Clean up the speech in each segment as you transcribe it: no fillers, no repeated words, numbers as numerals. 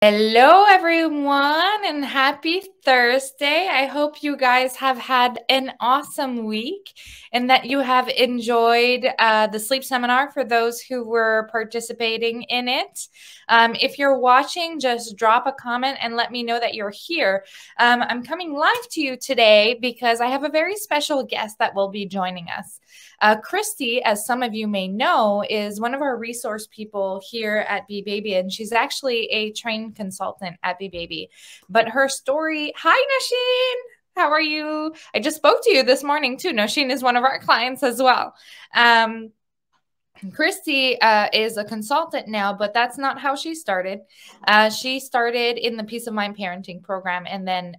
Hello, everyone, and happy Thursday. I hope you guys have had an awesome week and that you have enjoyed the sleep seminar for those who were participating in it. If you're watching, just drop a comment and let me know that you're here. I'm coming live to you today because I have a very special guest that will be joining us. Kristy, as some of you may know, is one of our resource people here at BeBaby, and she's actually a trained consultant at BeBaby. But her story, hi, Nosheen. How are you? I just spoke to you this morning too. Nosheen is one of our clients as well. Kristy is a consultant now, but that's not how she started. She started in the Peace of Mind Parenting program and then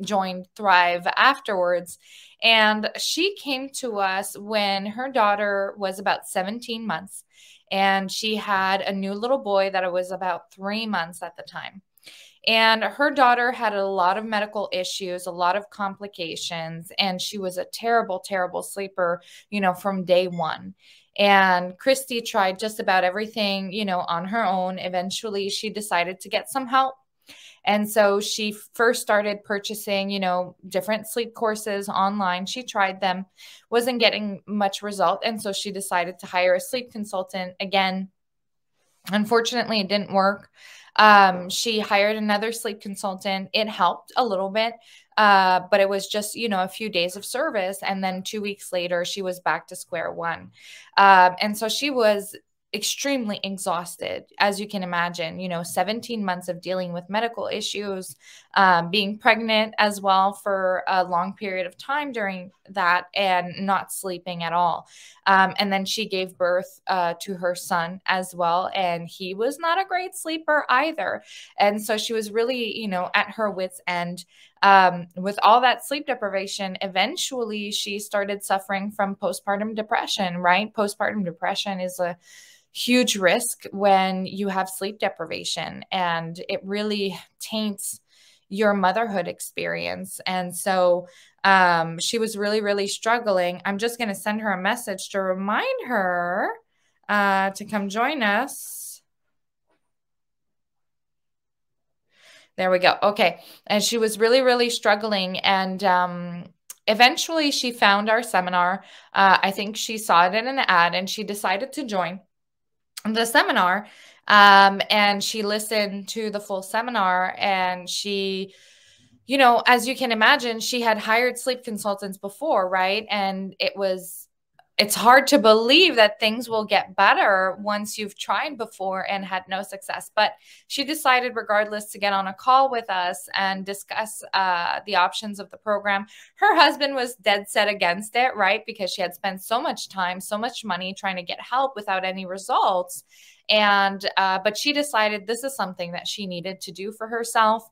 joined Thrive afterwards. And she came to us when her daughter was about 17 months. And she had a new little boy that was about 3 months at the time. And her daughter had a lot of medical issues, a lot of complications, and she was a terrible, terrible sleeper, from day one. And Kristy tried just about everything, on her own. Eventually, she decided to get some help. And so she first started purchasing, different sleep courses online. She tried them, wasn't getting much result. And so she decided to hire a sleep consultant again. Unfortunately, it didn't work. She hired another sleep consultant. It helped a little bit, but it was just, a few days of service. And then 2 weeks later, she was back to square one. And so she was extremely exhausted, as you can imagine, 17 months of dealing with medical issues, being pregnant as well for a long period of time during that and not sleeping at all. And then she gave birth to her son as well. And he was not a great sleeper either. And so she was really, at her wit's end. With all that sleep deprivation, eventually she started suffering from postpartum depression, right? Postpartum depression is a huge risk when you have sleep deprivation, and it really taints your motherhood experience. And so she was really, really struggling. I'm just going to send her a message to remind her to come join us. There we go. Okay. And she was really, really struggling. And eventually she found our seminar. I think she saw it in an ad and she decided to join the seminar. And she listened to the full seminar, and she, as you can imagine, she had hired sleep consultants before, right? And it's hard to believe that things will get better once you've tried before and had no success. But she decided regardless to get on a call with us and discuss the options of the program. Her husband was dead set against it, right? Because she had spent so much time, so much money trying to get help without any results. And but she decided this is something that she needed to do for herself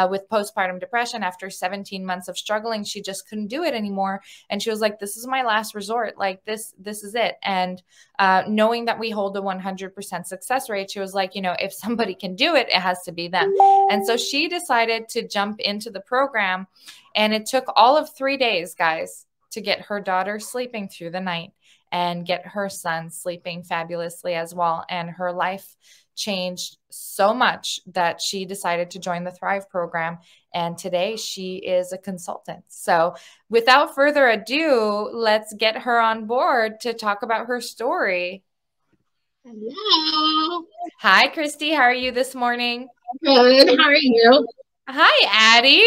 with postpartum depression. After 17 months of struggling, she just couldn't do it anymore. And she was like, this is my last resort. Like this is it. And knowing that we hold a 100% success rate, she was like, if somebody can do it, it has to be them. And so she decided to jump into the program. And it took all of 3 days, guys, to get her daughter sleeping through the night and get her son sleeping fabulously as well. And her life changed so much that she decided to join the Thrive program. And today she is a consultant. So without further ado, let's get her on board to talk about her story. Hello. Hi, Kristy. How are you this morning? Good. How are you? Hi, Addie.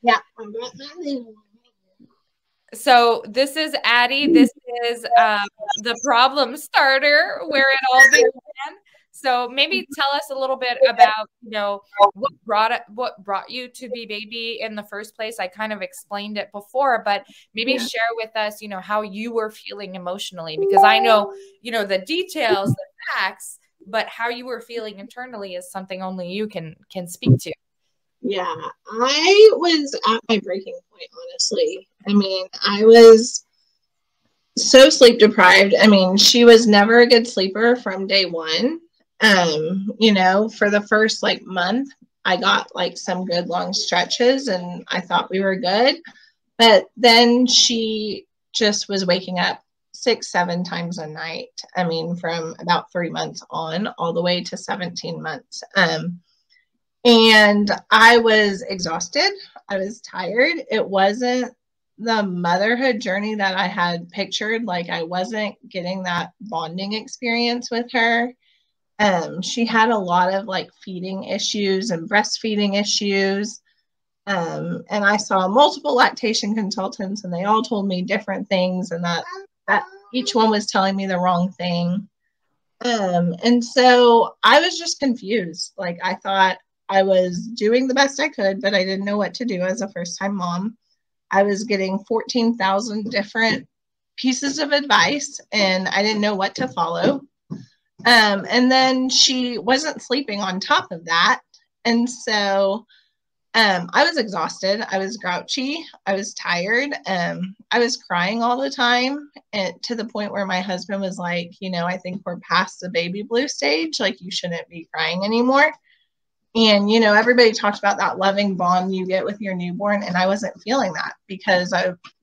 Yeah, I'm not leaving. So this is Addie. This is the problem starter where it all began. So maybe tell us a little bit about, what brought you to BeBaby in the first place. I kind of explained it before, but maybe share with us, how you were feeling emotionally, because I know, the details, the facts, but how you were feeling internally is something only you can speak to. Yeah, I was at my breaking point, honestly. I mean, I was so sleep deprived. I mean, she was never a good sleeper from day one. For the first month, I got some good long stretches and I thought we were good. But then she just was waking up 6-7 times a night. I mean, from about 3 months on all the way to 17 months. And I was exhausted. I was tired. It wasn't the motherhood journey that I had pictured. Like, I wasn't getting that bonding experience with her. She had a lot of like feeding issues and breastfeeding issues. And I saw multiple lactation consultants, and they all told me different things, and that each one was telling me the wrong thing. And so I was just confused. Like, I thought I was doing the best I could, but I didn't know what to do as a first-time mom. I was getting 14,000 different pieces of advice, and I didn't know what to follow. And then she wasn't sleeping on top of that. And so I was exhausted. I was grouchy. I was tired. I was crying all the time, and to the point where my husband was like, you know, I think we're past the baby blue stage. Like, you shouldn't be crying anymore. And, you know, everybody talked about that loving bond you get with your newborn. And I wasn't feeling that, because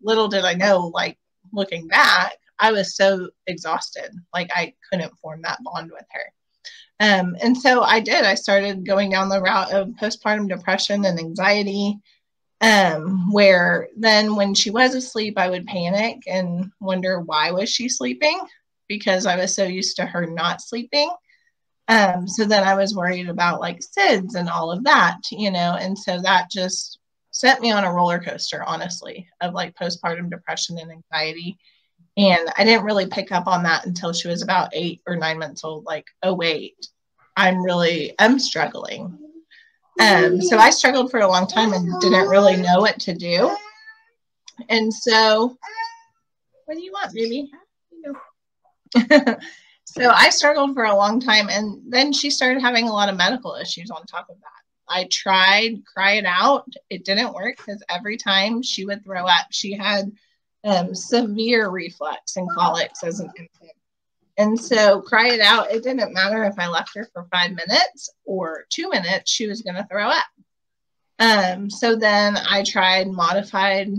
little did I know, like, looking back, I was so exhausted. Like, I couldn't form that bond with her. And so I started going down the route of postpartum depression and anxiety, where then when she was asleep, I would panic and wonder, why was she sleeping? Because I was so used to her not sleeping. So then I was worried about like SIDS and all of that, you know, and so that just sent me on a roller coaster, honestly, of like postpartum depression and anxiety. And I didn't really pick up on that until she was about 8 or 9 months old. Like, oh, wait, I'm struggling. So I struggled for a long time and didn't really know what to do. And so, what do you want, baby? So I struggled for a long time. And then she started having a lot of medical issues on top of that. I tried Cry It Out. It didn't work, because every time she would throw up, she had severe reflux and colics as an infant. And so Cry It Out, it didn't matter if I left her for 5 minutes or 2 minutes, she was going to throw up. So then I tried modified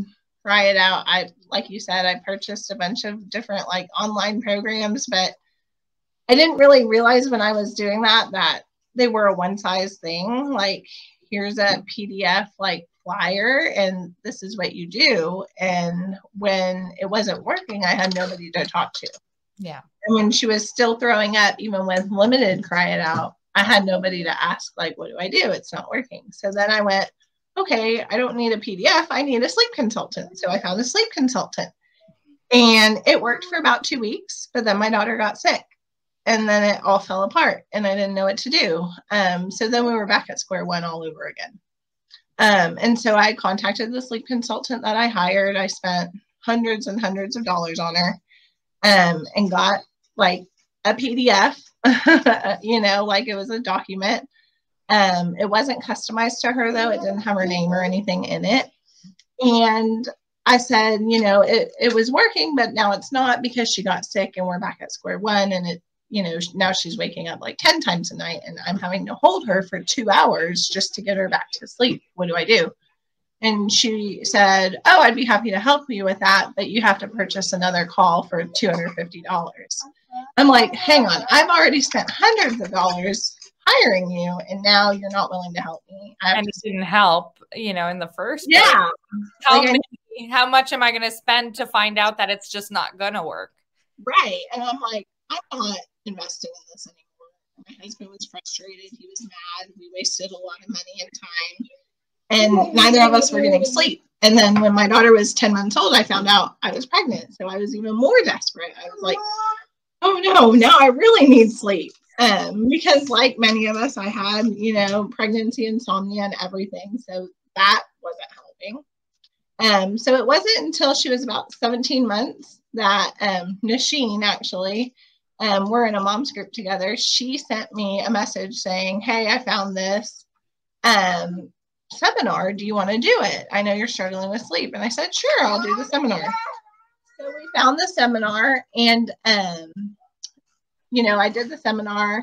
Cry It Out. Like you said, I purchased a bunch of different like online programs, but I didn't really realize when I was doing that they were a one size thing. Like, here's a PDF like flyer, and this is what you do. And when it wasn't working, I had nobody to talk to. Yeah. And when she was still throwing up, even with limited Cry It Out, I had nobody to ask, like, what do I do? It's not working. So then I went, okay, I don't need a PDF. I need a sleep consultant. So I found a sleep consultant, and it worked for about 2 weeks, but then my daughter got sick. And then it all fell apart, and I didn't know what to do. So then we were back at square one all over again. And so I contacted the sleep consultant that I hired. I spent hundreds and hundreds of dollars on her, and got like a PDF, you know, like it was a document. It wasn't customized to her, though. It didn't have her name or anything in it. And I said, you know, it was working, but now it's not, because she got sick and we're back at square one. And it, you know, now she's waking up like 10 times a night, and I'm having to hold her for 2 hours just to get her back to sleep. What do I do? And she said, oh, I'd be happy to help you with that, but you have to purchase another call for $250. I'm like, hang on, I've already spent hundreds of dollars hiring you, and now you're not willing to help me. And it didn't help, you know, in the first place. Yeah. How much am I going to spend to find out that it's just not going to work? Right. And I'm like, I'm not investing in this anymore. My husband was frustrated. He was mad. We wasted a lot of money and time, and neither of us were getting sleep. And then when my daughter was 10 months old, I found out I was pregnant. So I was even more desperate. I was like, oh no, now I really need sleep. Because like many of us, I had, you know, pregnancy insomnia and everything. So that wasn't helping. So it wasn't until she was about 17 months that Nasheen, actually, we're in a mom's group together. She sent me a message saying, hey, I found this seminar. Do you want to do it? I know you're struggling with sleep. And I said, sure, I'll do the seminar. So we found the seminar, and you know, I did the seminar,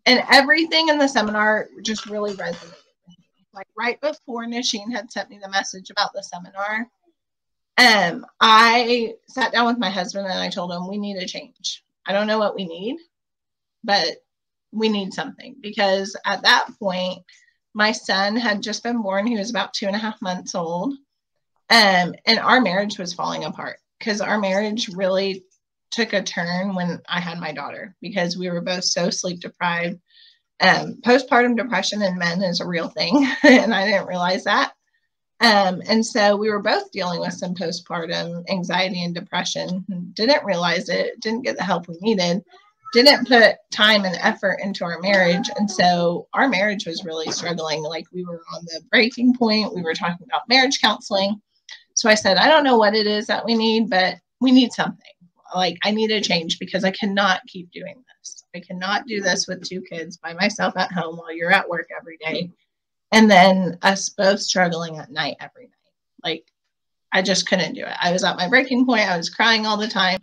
and everything in the seminar just really resonated with me. Like right before Nasheen had sent me the message about the seminar, I sat down with my husband and I told him, we need a change. I don't know what we need, but we need something, because at that point, My son had just been born. He was about 2.5 months old. And our marriage was falling apart because our marriage really took a turn when I had my daughter, because we were both so sleep deprived. Postpartum depression in men is a real thing, and I didn't realize that. And so we were both dealing with some postpartum anxiety and depression. Didn't realize it, didn't get the help we needed, didn't put time and effort into our marriage. And so our marriage was really struggling. Like, we were on the breaking point. We were talking about marriage counseling. So I said, I don't know what it is that we need, but we need something. Like, I need a change because I cannot keep doing this. I cannot do this with 2 kids by myself at home while you're at work every day. And then us both struggling at night every night. Like, I just couldn't do it. I was at my breaking point. I was crying all the time.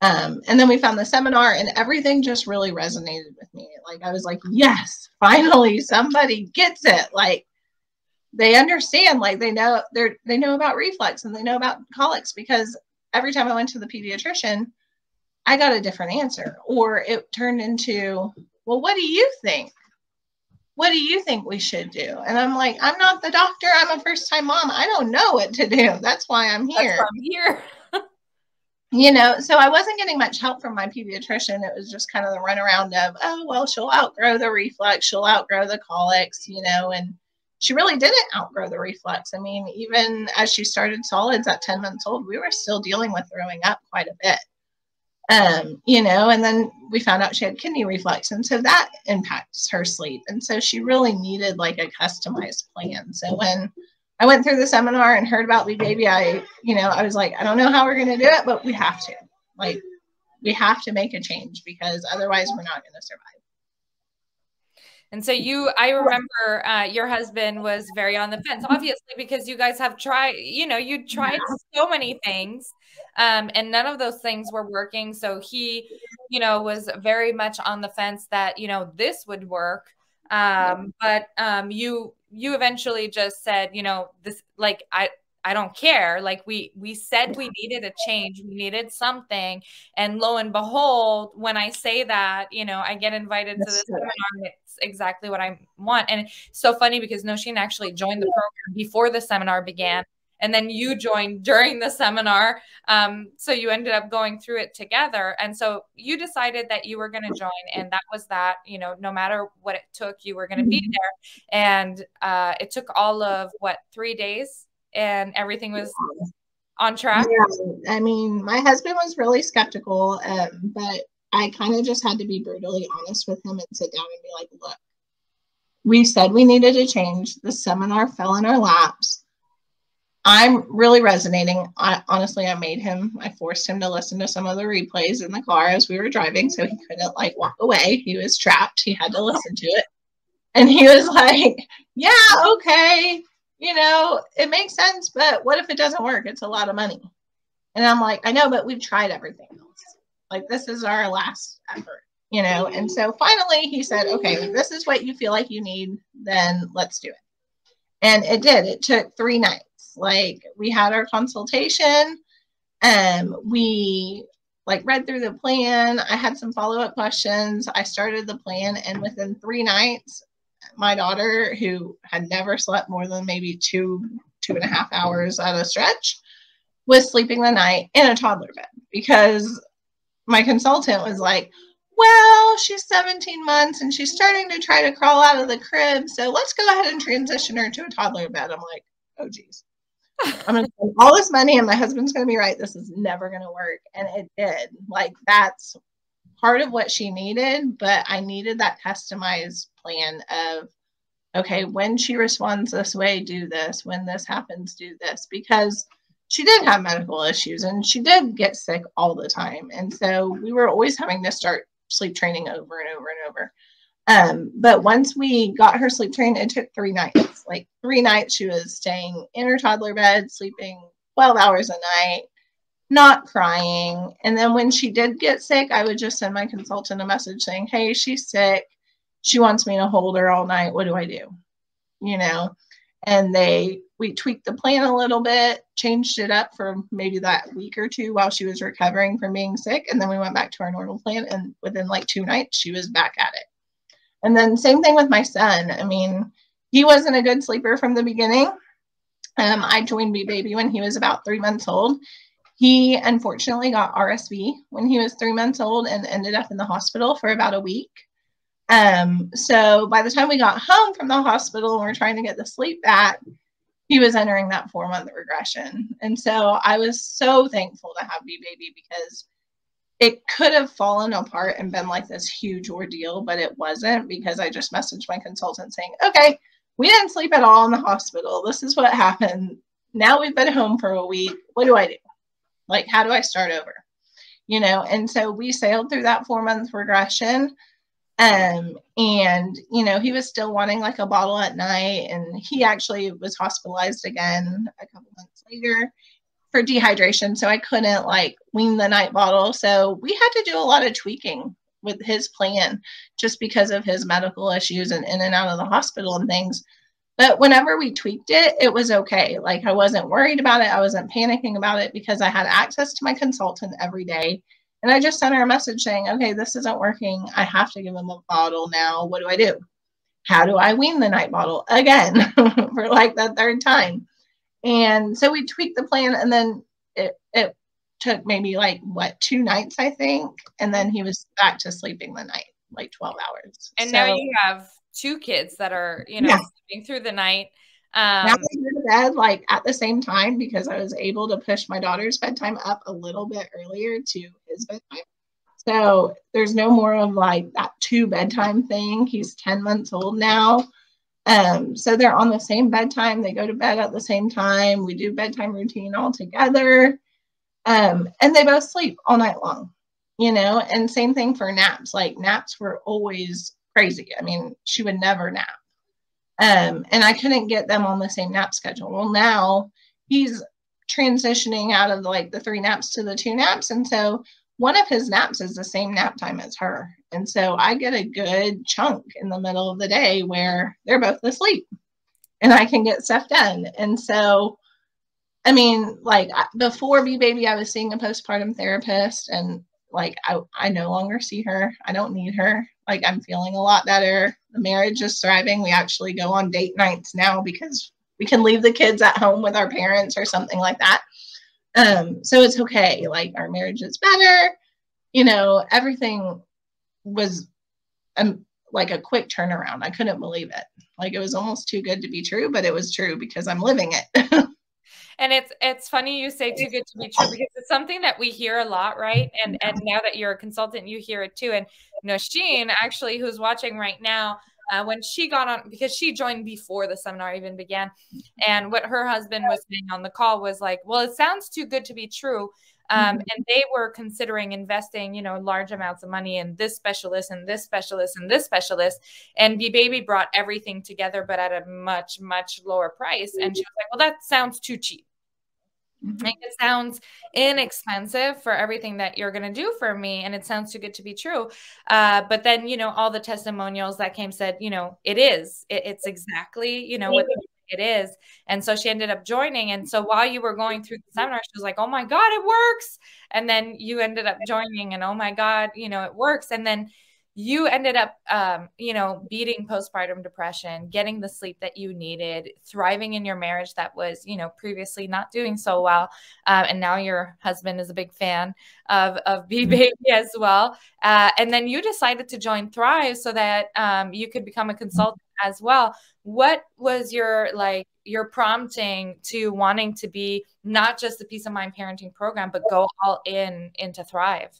And then we found the seminar, and everything just really resonated with me. Like, I was like, yes, finally somebody gets it. Like, they understand, like, they know about reflux and they know about colics, because every time I went to the pediatrician, I got a different answer, or it turned into, well, what do you think? What do you think we should do? And I'm like, I'm not the doctor. I'm a first-time mom. I don't know what to do. That's why I'm here. So I wasn't getting much help from my pediatrician. It was just kind of the runaround of, oh, well, she'll outgrow the reflux. She'll outgrow the colics, and she really didn't outgrow the reflux. I mean, even as she started solids at 10 months old, we were still dealing with throwing up quite a bit. And then we found out she had kidney reflux. And so that impacts her sleep. And so she really needed like a customized plan. So when I went through the seminar and heard about BeBaby, I was like, I don't know how we're going to do it, but we have to. Like, we have to make a change, because otherwise we're not going to survive. And so I remember your husband was very on the fence, obviously, because you guys have tried, you tried so many things, and none of those things were working. So he, was very much on the fence that, this would work. But you eventually just said, this, like, I don't care. Like, we said we needed a change. We needed something. And lo and behold, when I say that, I get invited to this seminar, and it's exactly what I want. And it's so funny because Nosheen actually joined the program before the seminar began. And then you joined during the seminar. So you ended up going through it together. And so you decided that you were going to join. And that was that, no matter what it took, you were going to be there. And it took all of 3 days? And everything was on track? Yeah, I mean, my husband was really skeptical, but I kind of just had to be brutally honest with him and sit down and be like, look, we said we needed a change. The seminar fell in our laps. I'm really resonating. I forced him to listen to some of the replays in the car as we were driving, so he couldn't like walk away. He was trapped. He had to listen to it. And he was like, yeah, okay. It makes sense, but what if it doesn't work? It's a lot of money. And I'm like, I know, but we've tried everything else. Like, this is our last effort, And so finally he said, okay, this is what you feel like you need, then let's do it. And it did. It took 3 nights. Like, we had our consultation, and we read through the plan. I had some follow-up questions. I started the plan, and within 3 nights, my daughter, who had never slept more than maybe 2.5 hours at a stretch, was sleeping the night in a toddler bed, because my consultant was like, well, she's 17 months and she's starting to try to crawl out of the crib, so let's go ahead and transition her to a toddler bed. I'm like, oh geez, I'm going to spend all this money and my husband's going to be right. This is never going to work. And it did. Like, that's part of what she needed, but I needed that customized plan of, okay, when she responds this way, do this. When this happens, do this. Because she did have medical issues and she did get sick all the time. And so we were always having to start sleep training over and over and over. But once we got her sleep trained, it took 3 nights. Like, 3 nights she was staying in her toddler bed, sleeping 12 hours a night, not crying. And then when she did get sick, I would just send my consultant a message saying, hey, she's sick. She wants me to hold her all night. What do I do? And we tweaked the plan a little bit, changed it up for maybe that week or 2 while she was recovering from being sick. And then we went back to our normal plan. And within 2 nights, she was back at it. And then same thing with my son. I mean, he wasn't a good sleeper from the beginning. I joined BeBaby when he was about 3 months old. He unfortunately got RSV when he was 3 months old and ended up in the hospital for about a week. So by the time we got home from the hospital and we're trying to get the sleep back, he was entering that 4-month regression. And so I was so thankful to have BeBaby because it could have fallen apart and been like this huge ordeal, but it wasn't, because I just messaged my consultant saying, okay, we didn't sleep at all in the hospital. This is what happened. Now we've been home for a week. What do I do? Like, how do I start over? You know, and so we sailed through that 4-month regression. And, you know, he was still wanting like a bottle at night, and he actually was hospitalized again a couple months later for dehydration. So I couldn't like wean the night bottle. So we had to do a lot of tweaking with his plan just because of his medical issues and in and out of the hospital and things. But whenever we tweaked it, it was okay. Like, I wasn't worried about it. I wasn't panicking about it because I had access to my consultant every day. And I just sent her a message saying, okay, this isn't working. I have to give him a bottle now. What do I do? How do I wean the night bottle again for like the 3rd time? And so we tweaked the plan, and then it took maybe like, 2 nights, I think. And then he was back to sleeping the night, like 12 hours. And so, now you have 2 kids that are, you know, sleeping through the night. Now they go to bed like at the same time because I was able to push my daughter's bedtime up a little bit earlier to his bedtime. So there's no more of like that 2 bedtime thing. He's 10 months old now. So they're on the same bedtime. They go to bed at the same time. We do bedtime routine all together. And they both sleep all night long, you know, and same thing for naps. Like, naps were always crazy. I mean, she would never nap. And I couldn't get them on the same nap schedule. Well, now he's transitioning out of like the 3 naps to the 2 naps. And so one of his naps is the same nap time as her. And so I get a good chunk in the middle of the day where they're both asleep and I can get stuff done. And so, I mean, like, before BeBaby, I was seeing a postpartum therapist, and like, I no longer see her. I don't need her. Like, I'm feeling a lot better. The marriage is thriving. We actually go on date nights now because we can leave the kids at home with our parents or something like that. So it's okay. Like, our marriage is better. You know, everything was like a quick turnaround. I couldn't believe it. Like, it was almost too good to be true, but it was true because I'm living it. And it's funny you say too good to be true, because it's something that we hear a lot, right? And now that you're a consultant, you hear it too. And, you know, Sheen, actually, who's watching right now, when she got on, because she joined before the seminar even began, and what her husband was saying on the call was like, well, it sounds too good to be true. And they were considering investing, you know, large amounts of money in this specialist and this specialist and this specialist. And BeBaby brought everything together, but at a much, much lower price. And she was like, well, that sounds too cheap. Like, it sounds inexpensive for everything that you're going to do for me. And it sounds too good to be true. But then, you know, all the testimonials that came said, you know, it's exactly, you know, what it is. And so she ended up joining. And so while you were going through the seminar, she was like, oh my God, it works. And then you ended up joining, and oh my God, you know, it works. And then you ended up, you know, beating postpartum depression, getting the sleep that you needed, thriving in your marriage that was, you know, previously not doing so well. And now your husband is a big fan of BeBaby as well. And then you decided to join Thrive so that you could become a consultant as well. What was your prompting to wanting to be not just the Peace of Mind parenting program, but go all into Thrive?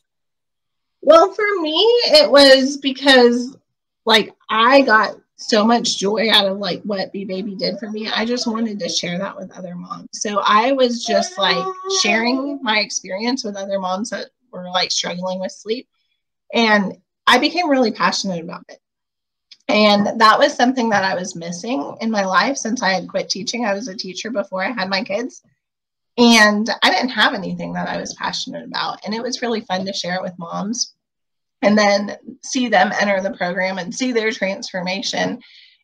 Well, for me, it was because, like, I got so much joy out of, like, what BeBaby did for me. I just wanted to share that with other moms. So I was just, like, sharing my experience with other moms that were, like, struggling with sleep. And I became really passionate about it. And that was something that I was missing in my life since I had quit teaching. I was a teacher before I had my kids. And I didn't have anything that I was passionate about. And it was really fun to share it with moms and then see them enter the program and see their transformation.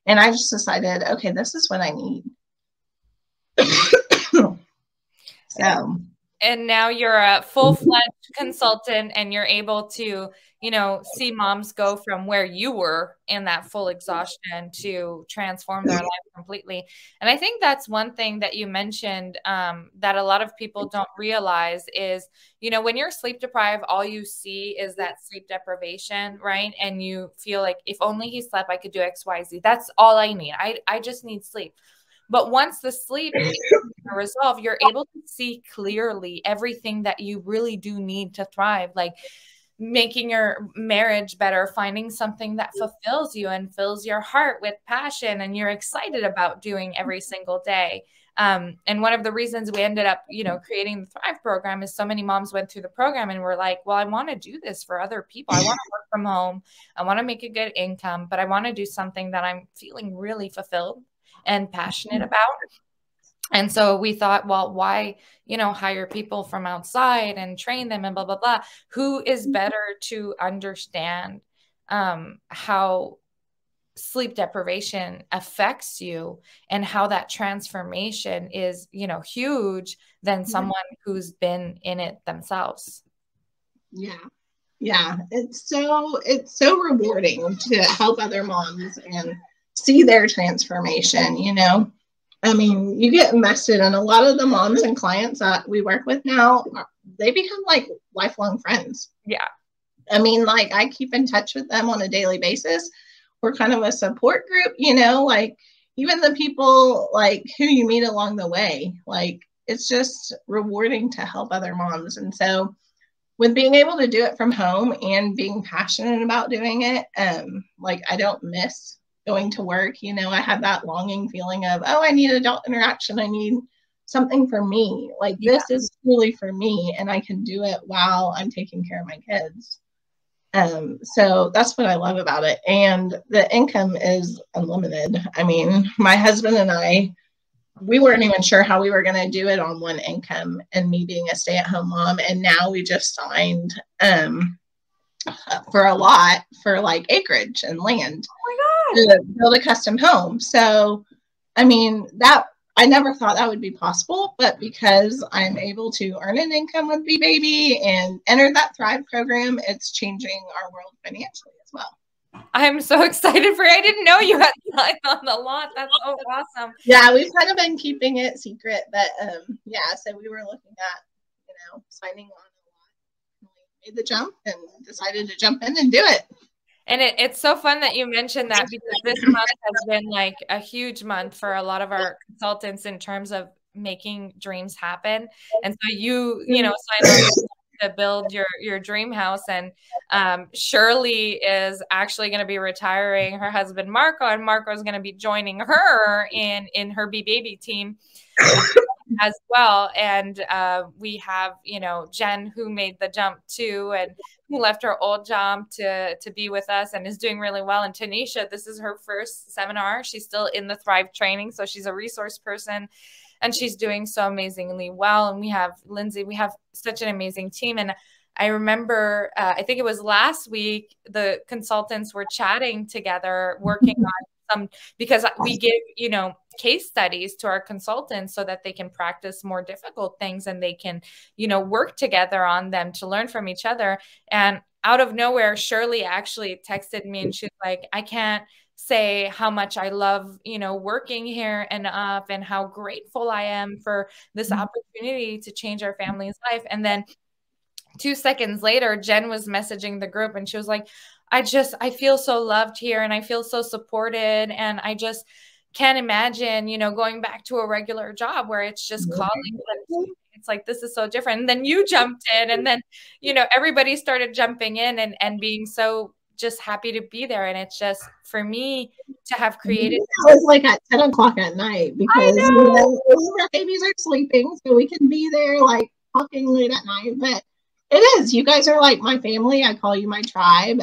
And I just decided, okay, this is what I need. So And now you're a full-fledged consultant, and you're able to, you know, see moms go from where you were in that full exhaustion to transform their life completely. And I think that's one thing that you mentioned, that a lot of people don't realize is, you know, when you're sleep deprived, all you see is that sleep deprivation, right? And you feel like if only he slept, I could do X, Y, Z. That's all I need. I just need sleep. But once the sleep resolve, you're able to see clearly everything that you really do need to thrive, like making your marriage better, finding something that fulfills you and fills your heart with passion and you're excited about doing every single day. And one of the reasons we ended up, you know, creating the Thrive program is so many moms went through the program and were like, well, I want to do this for other people. I want to work from home. I want to make a good income, but I want to do something that I'm feeling really fulfilled and passionate about. And so we thought, well, why, you know, hire people from outside and train them and blah, blah, blah. Who is better to understand how sleep deprivation affects you and how that transformation is, you know, huge than someone who's been in it themselves. Yeah. Yeah. It's so rewarding to help other moms and see their transformation, you know. I mean, you get invested, and a lot of the moms and clients that we work with now, they become like lifelong friends. Yeah. I mean, like I keep in touch with them on a daily basis. We're kind of a support group, you know, like even the people like who you meet along the way, like it's just rewarding to help other moms. And so with being able to do it from home and being passionate about doing it, like I don't miss going to work. You know, I have that longing feeling of, oh, I need adult interaction. I need something for me. Like this is truly for me, and I can do it while I'm taking care of my kids. So that's what I love about it. And the income is unlimited. I mean, my husband and I, we weren't even sure how we were going to do it on one income, and me being a stay-at-home mom. And now we just signed for a lot for like acreage and land. Oh my God. To build a custom home. So, I mean, that I never thought that would be possible, but because I'm able to earn an income with BeBaby and enter that Thrive program, it's changing our world financially as well. I'm so excited for you. I didn't know you had signed on the lot. That's so awesome. Yeah, we've kind of been keeping it secret, but yeah, so we were looking at, you know, signing on a lot. We made the jump and decided to jump in and do it. And it's so fun that you mentioned that, because this month has been like a huge month for a lot of our consultants in terms of making dreams happen. And so you know, signed on to build your dream house. And Shirley is actually going to be retiring her husband, Marco, and Marco is going to be joining her in her BeBaby team as well. And we have, you know, Jen, who made the jump too, and who left her old job to be with us and is doing really well. And Tanisha, this is her first seminar. She's still in the Thrive training, so she's a resource person, and she's doing so amazingly well. And we have Lindsay. We have such an amazing team. And I remember, I think it was last week, the consultants were chatting together, working on some, because we give, you know, case studies to our consultants so that they can practice more difficult things and they can, you know, work together on them to learn from each other. And out of nowhere, Shirley actually texted me and she's like, I can't say how much I love, you know, working here and how grateful I am for this opportunity to change our family's life. And then 2 seconds later, Jen was messaging the group and she was like, I feel so loved here and I feel so supported. And I just can't imagine, you know, going back to a regular job where it's just calling. It's like, this is so different. And then you jumped in, and then, you know, everybody started jumping in and being so just happy to be there. And it's just, for me to have created. It was like at 10 o'clock at night because, you know, our babies are sleeping, so we can be there like talking late at night. But it is, you guys are like my family. I call you my tribe.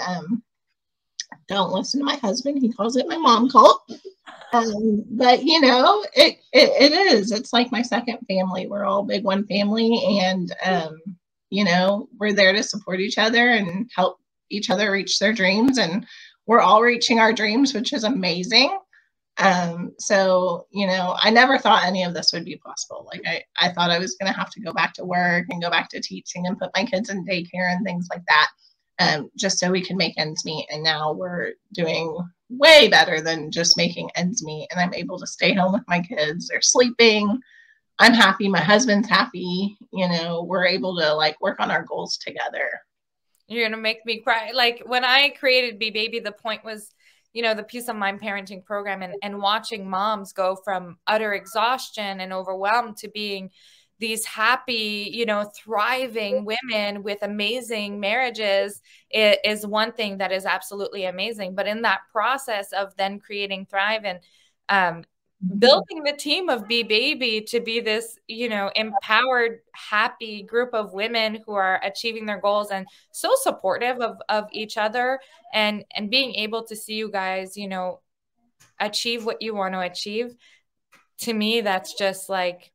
Don't listen to my husband. He calls it my mom cult. But you know, it is. It's like my second family. We're all big one family, and you know, we're there to support each other and help each other reach their dreams, and we're all reaching our dreams, which is amazing. So, you know, I never thought any of this would be possible. Like I thought I was going to have to go back to work and go back to teaching and put my kids in daycare and things like that, just so we could make ends meet. And now we're doing way better than just making ends meet. And I'm able to stay home with my kids. They're sleeping. I'm happy. My husband's happy. You know, we're able to like work on our goals together. You're going to make me cry. Like when I created BeBaby, the point was, you know, the Peace of Mind parenting program, and watching moms go from utter exhaustion and overwhelmed to being these happy, you know, thriving women with amazing marriages is one thing that is absolutely amazing. But in that process of then creating Thrive and building the team of BeBaby to be this, you know, empowered, happy group of women who are achieving their goals and so supportive of each other, and being able to see you guys, you know, achieve what you want to achieve. To me, that's just like,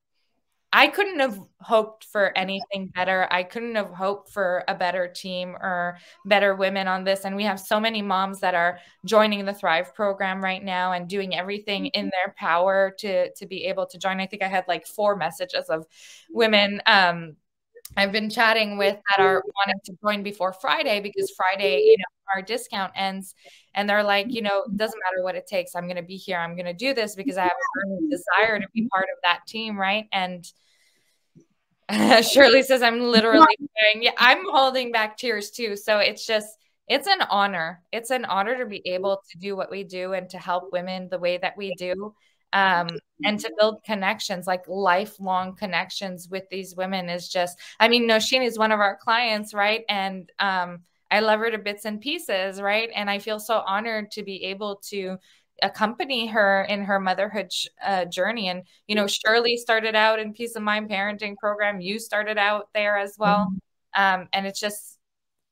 I couldn't have hoped for anything better. I couldn't have hoped for a better team or better women on this. And we have so many moms that are joining the Thrive program right now and doing everything in their power to be able to join. I think I had like 4 messages of women I've been chatting with that are wanting to join before Friday, because Friday, you know, our discount ends, and they're like, you know, it doesn't matter what it takes. I'm going to be here. I'm going to do this because I have a burning desire to be part of that team. Right. And Shirley says, I'm literally crying. Yeah, I'm holding back tears too. So it's just, it's an honor. It's an honor to be able to do what we do and to help women the way that we do. And to build connections, like lifelong connections with these women is just, I mean, Nosheen is one of our clients, right? And I love her to bits and pieces, right? And I feel so honored to be able to accompany her in her motherhood journey. And, you know, Shirley started out in Peace of Mind parenting program. You started out there as well. And it's just,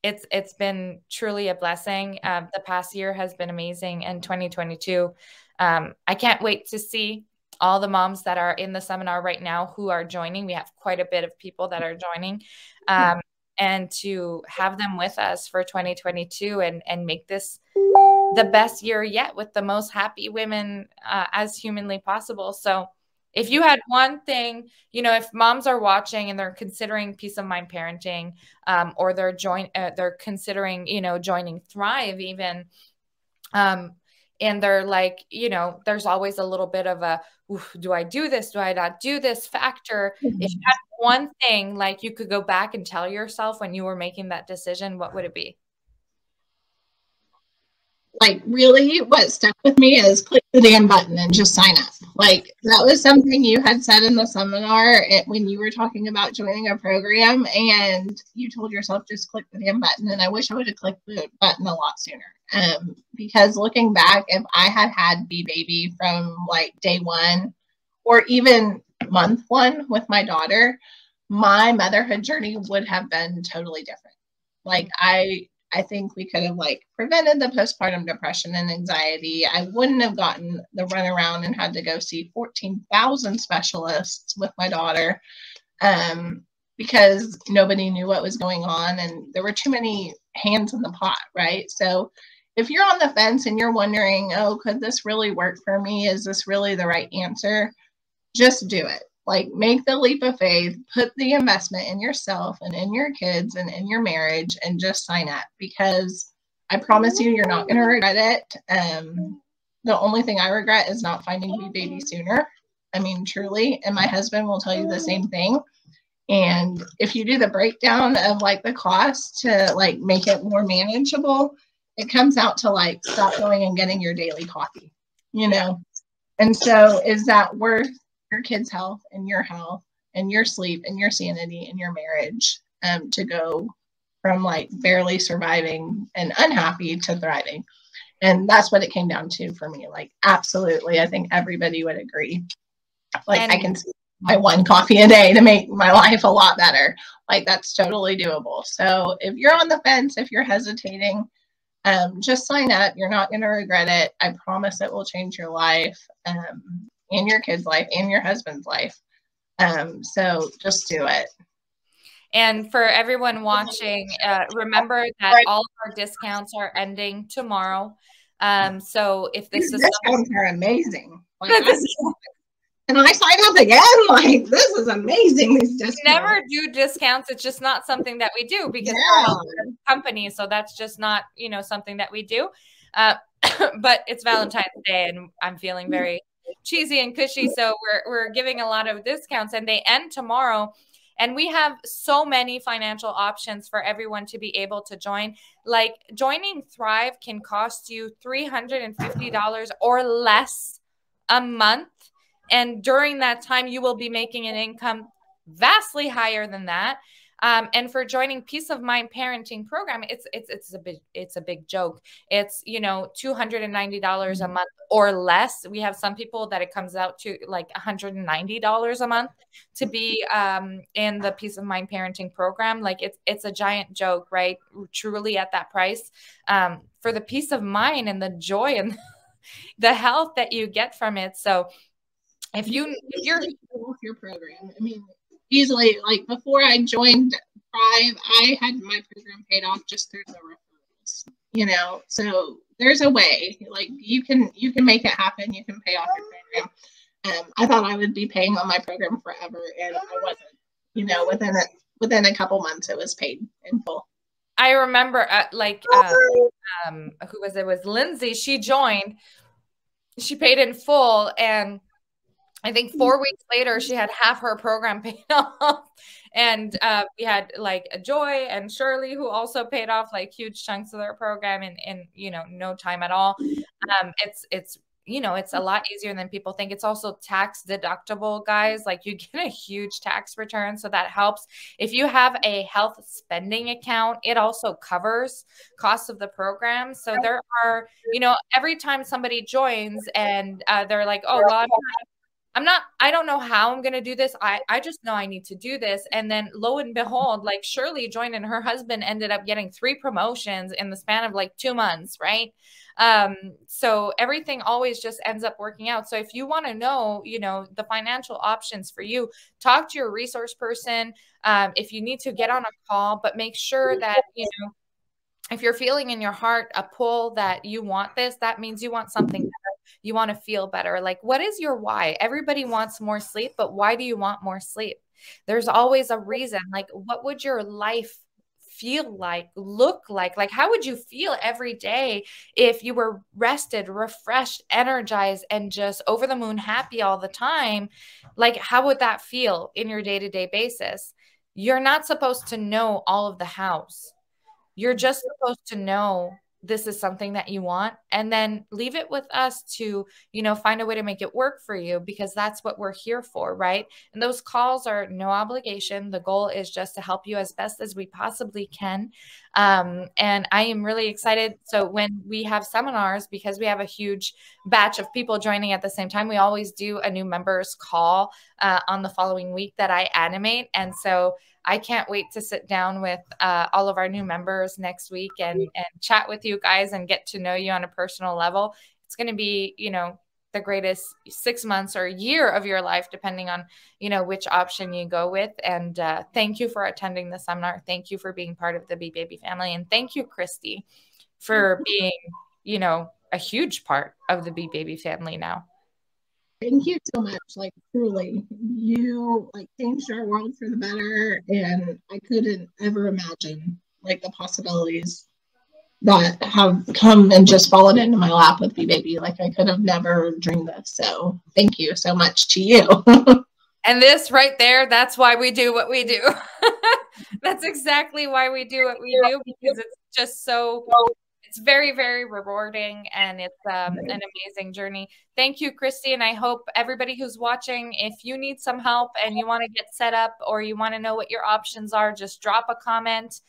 it's been truly a blessing. The past year has been amazing. And 2022, I can't wait to see all the moms that are in the seminar right now who are joining. We have quite a bit of people that are joining, and to have them with us for 2022 and make this the best year yet with the most happy women as humanly possible. So if you had one thing, you know, if moms are watching and they're considering Peace of Mind parenting, or they're considering, you know, joining Thrive even, and they're like, you know, there's always a little bit of a, do I do this? Do I not do this factor? If you had one thing, like you could go back and tell yourself when you were making that decision, what would it be? Like, really, what stuck with me is click the damn button and just sign up. Like, that was something you had said in the seminar when you were talking about joining a program, and you told yourself just click the damn button. And I wish I would have clicked the button a lot sooner. Because looking back, if I had BeBaby from like day one or even month one with my daughter, my motherhood journey would have been totally different. Like, I think we could have like prevented the postpartum depression and anxiety. I wouldn't have gotten the runaround and had to go see 14,000 specialists with my daughter, because nobody knew what was going on and there were too many hands in the pot, right? So if you're on the fence and you're wondering, oh, could this really work for me? Is this really the right answer? Just do it. Like, make the leap of faith, put the investment in yourself and in your kids and in your marriage, and just sign up, because I promise you, you're not going to regret it. The only thing I regret is not finding BeBaby sooner. I mean, truly. And my husband will tell you the same thing. And if you do the breakdown of like the cost to like make it more manageable, it comes out to like stop going and getting your daily coffee, you know? And so is that worth your kids' health and your sleep and your sanity and your marriage, to go from like barely surviving and unhappy to thriving? And that's what it came down to for me. Like, absolutely. I think everybody would agree. Like, I can see my 1 coffee a day to make my life a lot better. Like, that's totally doable. So if you're on the fence, if you're hesitating, just sign up. You're not going to regret it. I promise it will change your life, and your kids' life and your husband's life. So just do it. And for everyone watching, remember that all of our discounts are ending tomorrow. So if this is discounts are amazing. Like, and I signed up again. Like, this is amazing. These discounts. We never do discounts. It's just not something that we do because we're a health company. So that's just not, you know, something that we do. But it's Valentine's Day and I'm feeling very cheesy and cushy. So we're giving a lot of discounts and they end tomorrow. And we have so many financial options for everyone to be able to join. Like joining Thrive can cost you $350 or less a month. And during that time, you will be making an income vastly higher than that. And for joining Peace of Mind Parenting Program, it's a big joke. It's, you know, $290 a month or less. We have some people that it comes out to like $190 a month to be in the Peace of Mind Parenting Program. Like it's a giant joke, right? Truly at that price, for the peace of mind and the joy and the health that you get from it. So if you're your program, I mean, easily, like before I joined Thrive, I had my program paid off just through the referrals, you know. So there's a way, like you can make it happen. You can pay off your program. I thought I would be paying on my program forever, and I wasn't. You know, within a couple months, it was paid in full. I remember, who was it? Was Lindsay? She joined. She paid in full, and I think 4 weeks later, she had half her program paid off. And we had like Joy and Shirley, who also paid off like huge chunks of their program in you know, no time at all. It's you know, it's a lot easier than people think. It's also tax deductible, guys. Like you get a huge tax return. So that helps. If you have a health spending account, it also covers costs of the program. So there are, you know, every time somebody joins and they're like, oh, well, I don't know how I'm going to do this. I just know I need to do this. And then lo and behold, like Shirley joined and her husband ended up getting 3 promotions in the span of like 2 months. Right. So everything always just ends up working out. So if you want to know, you know, the financial options for you, talk to your resource person. If you need to get on a call, but make sure that, you know, if you're feeling in your heart a pull that you want this, that means you want something better. You want to feel better. Like, what is your why? Everybody wants more sleep, but why do you want more sleep? There's always a reason. Like, what would your life feel like, look like? Like, how would you feel every day if you were rested, refreshed, energized, and just over the moon happy all the time? Like, how would that feel in your day-to-day basis? You're not supposed to know all of the hows. You're just supposed to know this is something that you want, and then leave it with us to, you know, find a way to make it work for you, because that's what we're here for, right? And those calls are no obligation. The goal is just to help you as best as we possibly can. And I am really excited. So when we have seminars, because we have a huge batch of people joining at the same time, we always do a new members call on the following week that I animate. And so I can't wait to sit down with all of our new members next week and chat with you guys and get to know you on a personal level. It's going to be, you know, the greatest 6 months or a year of your life, depending on, you know, which option you go with. And thank you for attending the seminar. Thank you for being part of the BeBaby family. And thank you, Kristy, for being, you know, a huge part of the BeBaby family now. Thank you so much. Like, truly, you like changed our world for the better, and I couldn't ever imagine like the possibilities that have come and just fallen into my lap with BeBaby. Like, I could have never dreamed this. So thank you so much to you. And this right there, that's why we do what we do. That's exactly why we do what we do, because it's just so, it's very, very rewarding, and it's an amazing journey. Thank you, Kristy. And I hope everybody who's watching, if you need some help and you want to get set up, or you want to know what your options are, just drop a comment,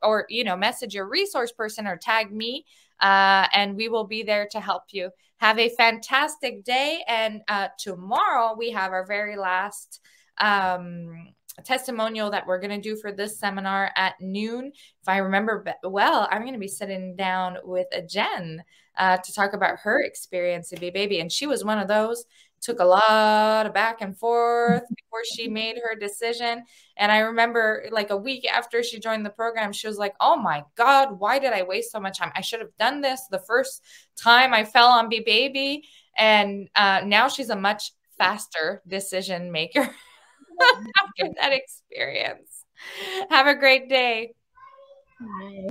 or, you know, message your resource person or tag me, and we will be there to help you. Have a fantastic day. And tomorrow we have our very last testimonial that we're going to do for this seminar at noon. If I remember well, I'm going to be sitting down with Jen to talk about her experience at BeBaby. And she was one of those took a lot of back and forth before she made her decision. And I remember like a week after she joined the program, she was like, oh my God, why did I waste so much time? I should have done this the first time I fell on BeBaby. And now she's a much faster decision maker after that experience. Have a great day. Bye.